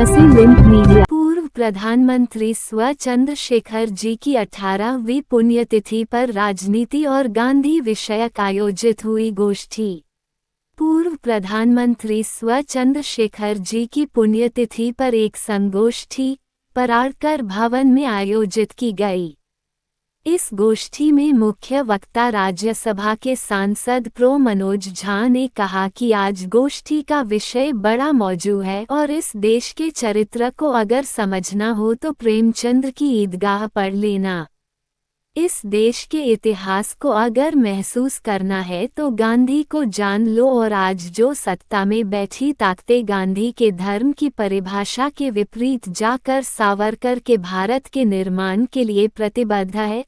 नसी link media. पूर्व प्रधानमंत्री स्व चंद्रशेखर जी की 18वीं पुण्यतिथि पर राजनीति और गांधी विषयक आयोजित हुई गोष्ठी। पूर्व प्रधानमंत्री स्व चंद्रशेखर जी की पुण्यतिथि पर एक संगोष्ठी पराड़कर भवन में आयोजित की गई। इस गोष्ठी में मुख्य वक्ता राज्यसभा के सांसद प्रो मनोज झा ने कहा कि आज गोष्ठी का विषय बड़ा मौजू है और इस देश के चरित्र को अगर समझना हो तो प्रेमचंद की ईदगाह पढ़ लेना। इस देश के इतिहास को अगर महसूस करना है तो गांधी को जान लो और आज जो सत्ता में बैठी ताकतें गांधी के धर्म की परिभाषा के विपरीत जाकर सावरकर के भारत के निर्माण के लिए प्रतिबद्ध है,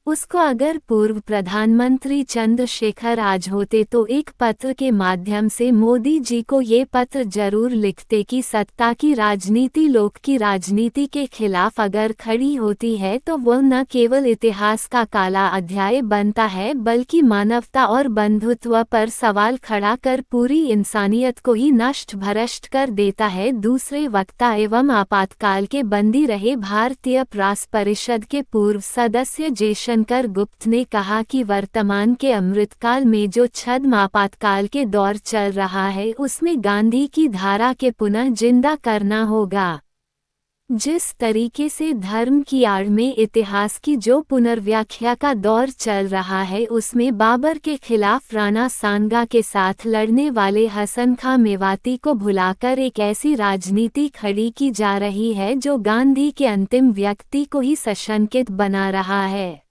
उसको अगर पूर्व प्रधानमंत्री चंद्रशेखर आज होते तो एक पत्र के माध्यम से मोदी जी को ये पत्र जरूर लिखते कि सत्ता की राजनीति लोक की राजनीति के खिलाफ अगर खड़ी होती है तो वह न केवल इतिहास का काला अध्याय बनता है बल्कि मानवता और बंधुत्व पर सवाल खड़ा कर पूरी इंसानियत को ही नष्ट भ्रष्ट कर देता है। दूसरे वक्ता एवं आपातकाल के बंदी रहे भारतीय प्रास परिषद के पूर्व सदस्य जयशंकर गुप्त ने कहा कि वर्तमान के अमृतकाल में जो छद्म आपातकाल के दौर चल रहा है उसमें गांधी की धारा के पुनः जिंदा करना होगा। जिस तरीके से धर्म की आड़ में इतिहास की जो पुनर्व्याख्या का दौर चल रहा है उसमें बाबर के खिलाफ राणा सांगा के साथ लड़ने वाले हसन खां मेवाती को भुलाकर एक ऐसी राजनीति खड़ी की जा रही है जो गांधी के अंतिम व्यक्ति को ही सशंकित बना रहा है।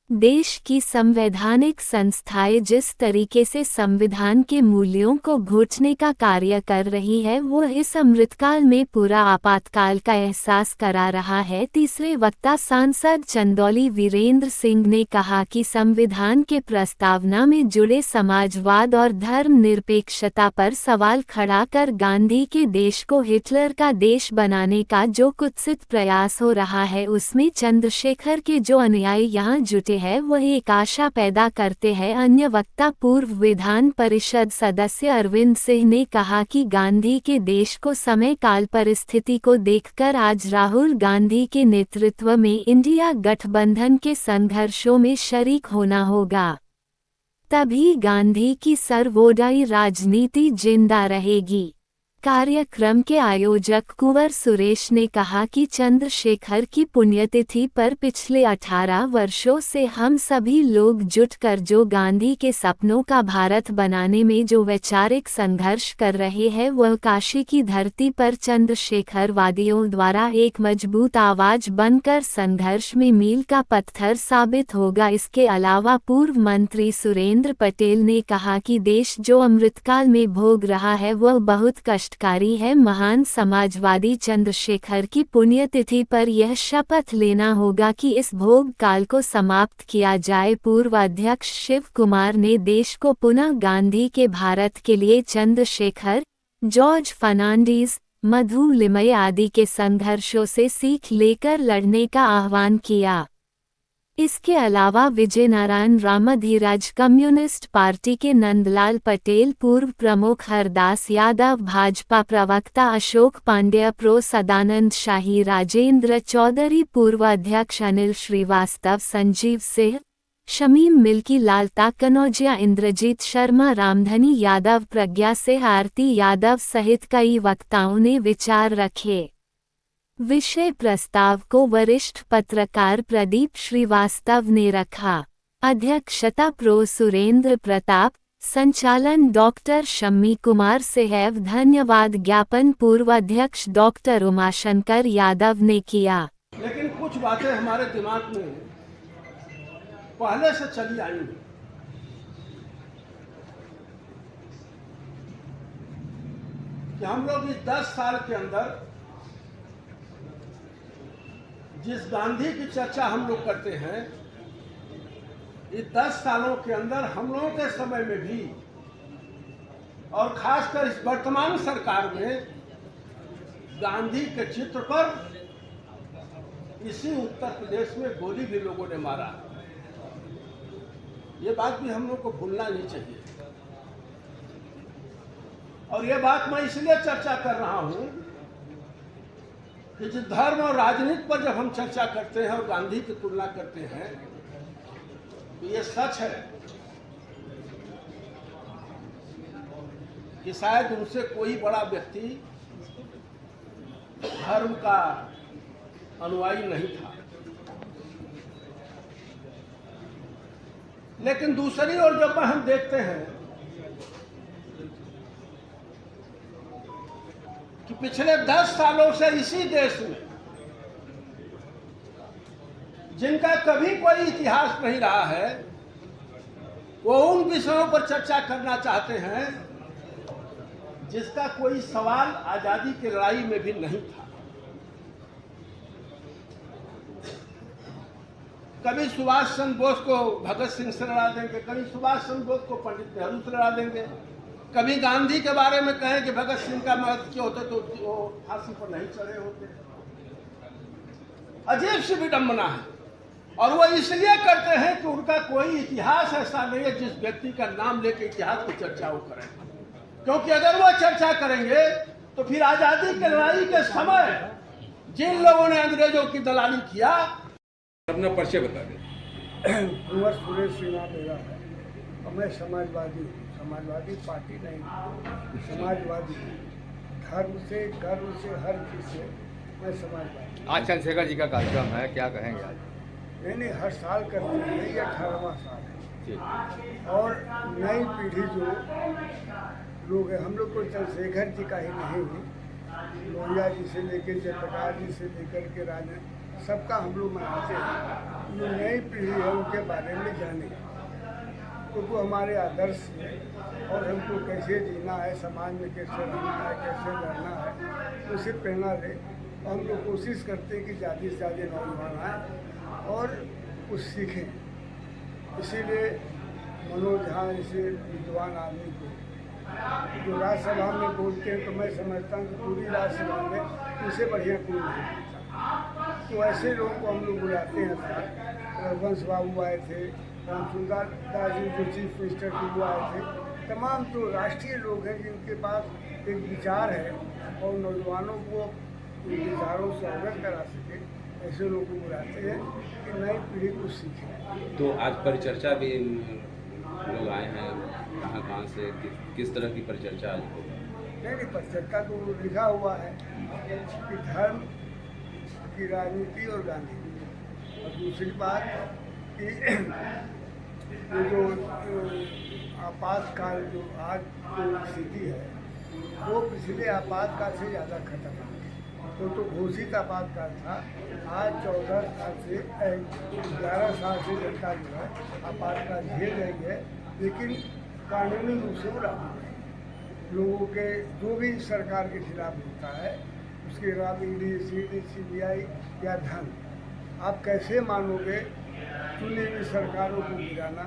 देश की संवैधानिक संस्थाएं जिस तरीके से संविधान के मूल्यों को घोटने का कार्य कर रही है वो इस अमृतकाल में पूरा आपातकाल का एहसास करा रहा है। तीसरे वक्ता सांसद चंदौली वीरेंद्र सिंह ने कहा कि संविधान के प्रस्तावना में जुड़े समाजवाद और धर्मनिरपेक्षता पर सवाल खड़ा कर गांधी के देश को हिटलर का देश बनाने का जो कुत्सित प्रयास हो रहा है उसमें चंद्रशेखर के जो अनुयायी यहाँ जुटे है वह एक आशा पैदा करते हैं। अन्य वक्ता पूर्व विधान परिषद सदस्य अरविंद सिंह ने कहा कि गांधी के देश को समय काल परिस्थिति को देखकर आज राहुल गांधी के नेतृत्व में इंडिया गठबंधन के संघर्षों में शरीक होना होगा, तभी गांधी की सर्वोदयी राजनीति जिंदा रहेगी। कार्यक्रम के आयोजक कुंवर सुरेश ने कहा कि चंद्रशेखर की पुण्यतिथि पर पिछले 18 वर्षों से हम सभी लोग जुटकर जो गांधी के सपनों का भारत बनाने में जो वैचारिक संघर्ष कर रहे हैं वह काशी की धरती पर चंद्रशेखर वादियों द्वारा एक मजबूत आवाज बनकर संघर्ष में मील का पत्थर साबित होगा। इसके अलावा पूर्व मंत्री सुरेंद्र पटेल ने कहा कि देश जो अमृतकाल में भोग रहा है वह बहुत कष्टकारी है। महान समाजवादी चंद्रशेखर की पुण्यतिथि पर यह शपथ लेना होगा कि इस भोग काल को समाप्त किया जाए। पूर्व अध्यक्ष शिव कुमार ने देश को पुनः गांधी के भारत के लिए चंद्रशेखर, जॉर्ज फर्नांडीज, मधु लिमये आदि के संघर्षों से सीख लेकर लड़ने का आह्वान किया। इसके अलावा विजय नारायण रामधीराज कम्युनिस्ट पार्टी के नंदलाल पटेल, पूर्व प्रमुख हरदास यादव, भाजपा प्रवक्ता अशोक पांड्या, प्रो सदानंद शाही, राजेंद्र चौधरी, पूर्व अध्यक्ष अनिल श्रीवास्तव, संजीव सिंह, शमीम मिल्की, लालता कनौजिया, इंद्रजीत शर्मा, रामधनी यादव, प्रज्ञा सिंह, आरती यादव सहित कई वक्ताओं ने विचार रखे। विषय प्रस्ताव को वरिष्ठ पत्रकार प्रदीप श्रीवास्तव ने रखा। अध्यक्षता प्रो सुरेंद्र प्रताप, संचालन डॉक्टर शम्मी कुमार सेहव। धन्यवाद ज्ञापन पूर्व अध्यक्ष डॉक्टर उमाशंकर यादव ने किया। लेकिन कुछ बातें हमारे दिमाग में पहले से चली आई हैं कि हम लोग इस 10 साल के अंदर जिस गांधी की चर्चा हम लोग करते हैं, इस 10 सालों के अंदर हम लोगों के समय में भी और खासकर इस वर्तमान सरकार में गांधी के चित्र पर इसी उत्तर प्रदेश में गोली भी लोगों ने मारा। ये बात भी हम लोग को भूलना नहीं चाहिए। और ये बात मैं इसलिए चर्चा कर रहा हूं कि जिस धर्म और राजनीति पर जब हम चर्चा करते हैं और गांधी की तुलना करते हैं तो ये सच है कि शायद उनसे कोई बड़ा व्यक्ति धर्म का अनुयायी नहीं था। लेकिन दूसरी ओर जब हम देखते हैं कि पिछले 10 सालों से इसी देश में जिनका कभी कोई इतिहास नहीं रहा है वो उन विषयों पर चर्चा करना चाहते हैं जिसका कोई सवाल आजादी की लड़ाई में भी नहीं था। कभी सुभाष चंद्र बोस को भगत सिंह से लड़ा देंगे, कभी सुभाष चंद्र बोस को पंडित नेहरू से लड़ा देंगे, कभी गांधी के बारे में कहें कि भगत सिंह का महत्व क्यों होता तो वो फांसी पर नहीं चढ़े होते। अजीब सी विडंबना है और वो इसलिए करते हैं कि उनका कोई इतिहास ऐसा नहीं है जिस व्यक्ति का नाम लेकर इतिहास की चर्चा वो करें, क्योंकि अगर वो चर्चा करेंगे तो फिर आजादी की लड़ाई के समय जिन लोगों ने अंग्रेजों की दलाली किया। अपना परिचय बता दें। कुंवर सुरेश सिन्हा मेरा है और मैं समाजवादी हूँ। समाजवादी पार्टी नहीं, समाजवादी धर्म से कर्म से हर चीज से मैं समाजवादी। आज चंद्रशेखर जी का कार्यक्रम है, क्या कहेंगे आज? नहीं, हर साल करते हैं, ये 18वां साल है जी। और नई पीढ़ी जो लोग हैं, हम लोग को चंद्रशेखर जी का ही नहीं, लोहिया जी से लेकर जयप्रकाश जी से लेकर के राजा सबका हम लोग मनाते हैं। जो नई पीढ़ी है उनके बारे में जाने, क्योंकि वो हमारे आदर्श हैं और हमको कैसे जीना है, समाज में कैसे रहना है, कैसे लड़ना है, उसे प्रेरणा दे। और हम लोग कोशिश करते हैं कि ज़्यादा से ज़्यादा नौजवान आए और कुछ सीखें। इसीलिए मनोज झा जैसे विद्वान आदमी को जो राज्यसभा में बोलते हैं तो मैं समझता हूँ कि पूरी राज्यसभा में उनसे बढ़िया कोई नहीं बोलता। तो ऐसे लोगों को हम लोग बुलाते हैं। रघुवंश बाबू आए थे, रामचंद्र दास जी जो चीफ मिनिस्टर थे वो आए थे। तमाम जो राष्ट्रीय लोग हैं जिनके पास एक विचार है और नौजवानों को विचारों से अवगत करा सके, ऐसे लोगों को बुलाते हैं कि नई पीढ़ी कुछ सीखे। तो आज परिचर्चा भी लोग आए हैं, कहाँ से किस तरह की परिचर्चा आज होगी? नहीं, परिचर्चा तो लिखा हुआ है कि धर्म की राजनीति और गांधी। और दूसरी बात कि ये जो आपातकाल जो आज जो स्थिति है वो पिछले आपातकाल से ज़्यादा खतरनाक है। तो घोषित आपातकाल था, आज 14 साल से 11 साल से जनता जो है आपातकाल झेल रही है, लेकिन कानूनी रूप से वो लागू नहीं। लोगों के जो भी सरकार के खिलाफ होता है उसके खिलाफ ईडी, सीडी, सीबीआई या धन, आप कैसे मानोगे चुनी हुई सरकारों को गिराना,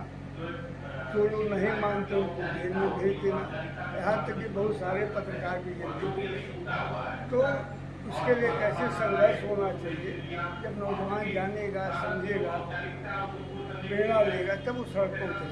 जो लोग नहीं मानते उनको जेल में भेज देना, यहाँ तक कि बहुत सारे पत्रकार भी जेल। तो उसके लिए कैसे संघर्ष होना चाहिए, जब नौजवान जानेगा, समझेगा, प्रेरणा लेगा, तब वो सड़कों पर